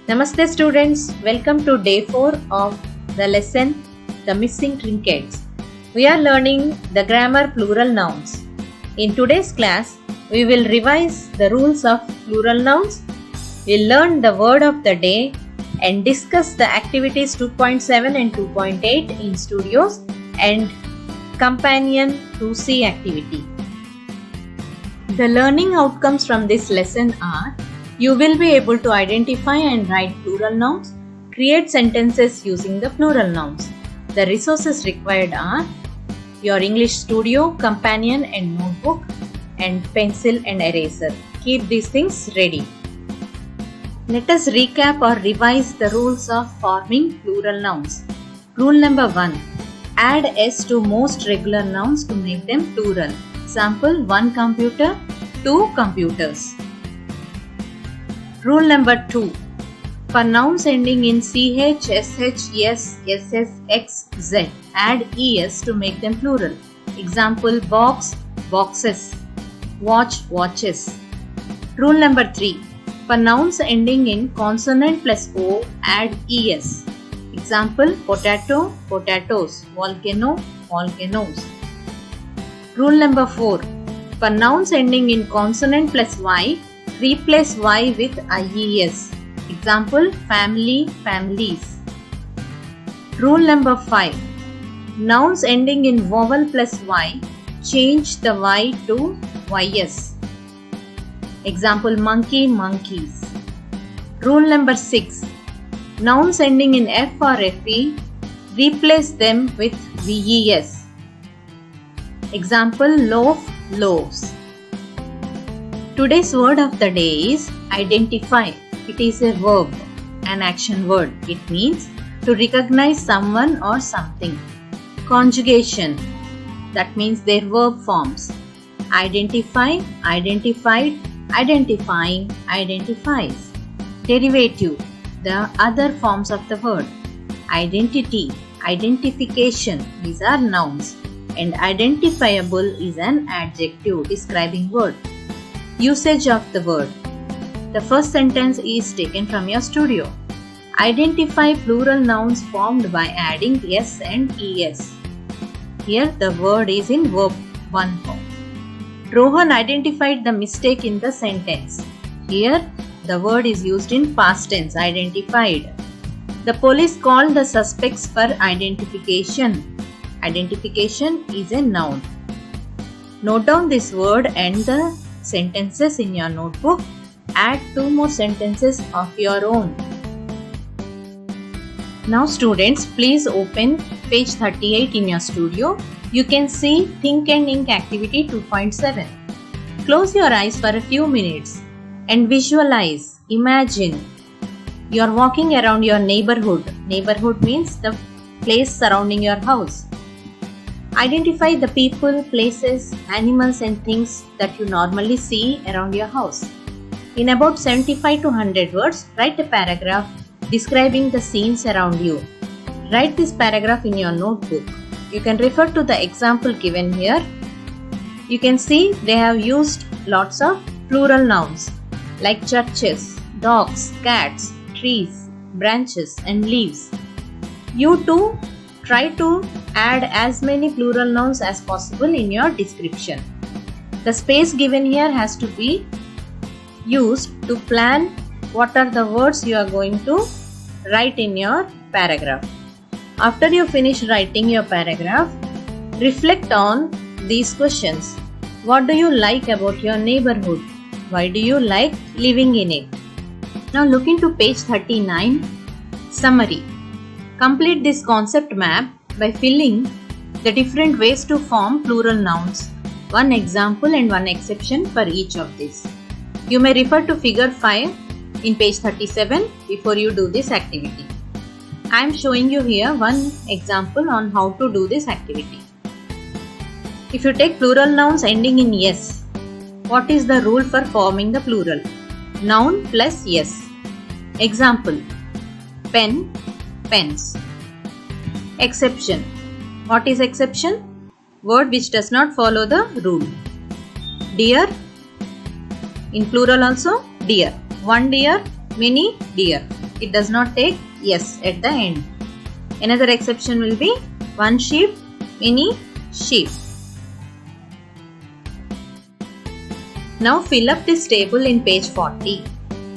Namaste students, welcome to day 4 of the lesson The Missing Trinkets. We are learning the grammar plural nouns. In today's class, we will revise the rules of plural nouns. We'll learn the word of the day and discuss the activities 2.7 and 2.8 in studios and companion 2C activity. The learning outcomes from this lesson are: you will be able to identify and write plural nouns, create sentences using the plural nouns. The resources required are your English Studio, companion and notebook, and pencil and eraser. Keep these things ready. Let us recap or revise the rules of forming plural nouns. Rule number 1. Add s to most regular nouns to make them plural. Example, one computer, two computers. Rule number 2. For nouns ending in ch, sh, yes, ss, x, z, add es to make them plural. Example, box, boxes, watch, watches. Rule number 3. For nouns ending in consonant plus o, add es. Example, potato, potatoes, volcano, volcanoes. Rule number 4. For nouns ending in consonant plus y, replace y with ies. Example, family, families. Rule number 5. Nouns ending in vowel plus y, change the y to ys. Example, monkey, monkeys. Rule number 6. Nouns ending in f or fe, replace them with ves. Example, loaf, loaves. Today's word of the day is identify. It is a verb, an action word. It means to recognize someone or something. Conjugation, that means their verb forms. Identify, identified, identifying, identifies. Derivative, the other forms of the word. Identity, identification, these are nouns. And identifiable is an adjective describing word. Usage of the word. The first sentence is taken from your studio. Identify plural nouns formed by adding s and es. Here the word is in verb 1 form. Rohan identified the mistake in the sentence. Here the word is used in past tense, identified. The police called the suspects for identification. Identification is a noun. Note down this word and the sentences in your notebook. Add 2 more sentences of your own. Now students, please open page 38 in your studio. You can see Think and Ink activity 2.7. Close your eyes for a few minutes and visualize, imagine. You are walking around your neighborhood. Neighborhood means the place surrounding your house. Identify the people, places, animals and things that you normally see around your house. In about 75 to 100 words, write a paragraph describing the scenes around you. Write this paragraph in your notebook. You can refer to the example given here. You can see they have used lots of plural nouns like churches, dogs, cats, trees, branches and leaves. You too try to add as many plural nouns as possible in your description. The space given here has to be used to plan what are the words you are going to write in your paragraph. After you finish writing your paragraph, reflect on these questions. What do you like about your neighborhood? Why do you like living in it? Now look into page 39. Summary. Complete this concept map by filling the different ways to form plural nouns. One example and one exception for each of these. You may refer to figure 5 in page 37 before you do this activity. I am showing you here one example on how to do this activity. If you take plural nouns ending in yes, what is the rule for forming the plural? Noun plus yes. Example, pen, pens. Exception. What is exception? Word which does not follow the rule. Dear, in plural also, dear. One deer, many deer. It does not take yes at the end. Another exception will be one sheep, many sheep. Now fill up this table in page 40.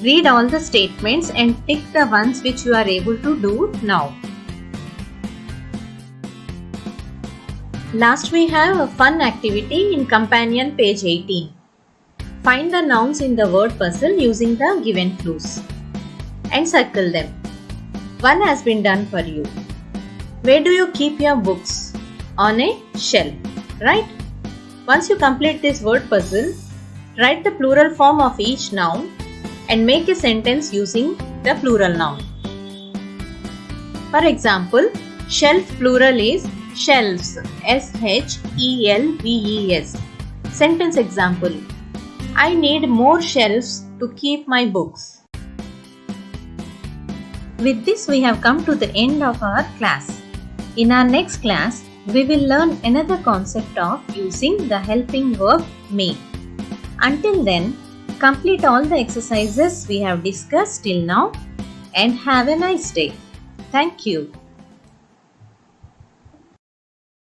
Read all the statements and tick the ones which you are able to do now. Last we have a fun activity in companion page 18. Find the nouns in the word puzzle using the given clues and circle them. One has been done for you. Where do you keep your books? On a shelf, right? Once you complete this word puzzle, write the plural form of each noun and make a sentence using the plural noun. For example, shelf plural is shelves, S-H-E-L-V-E-S. Sentence example: I need more shelves to keep my books. With this, we have come to the end of our class. In our next class, we will learn another concept of using the helping verb may. Until then, complete all the exercises we have discussed till now and have a nice day. Thank you.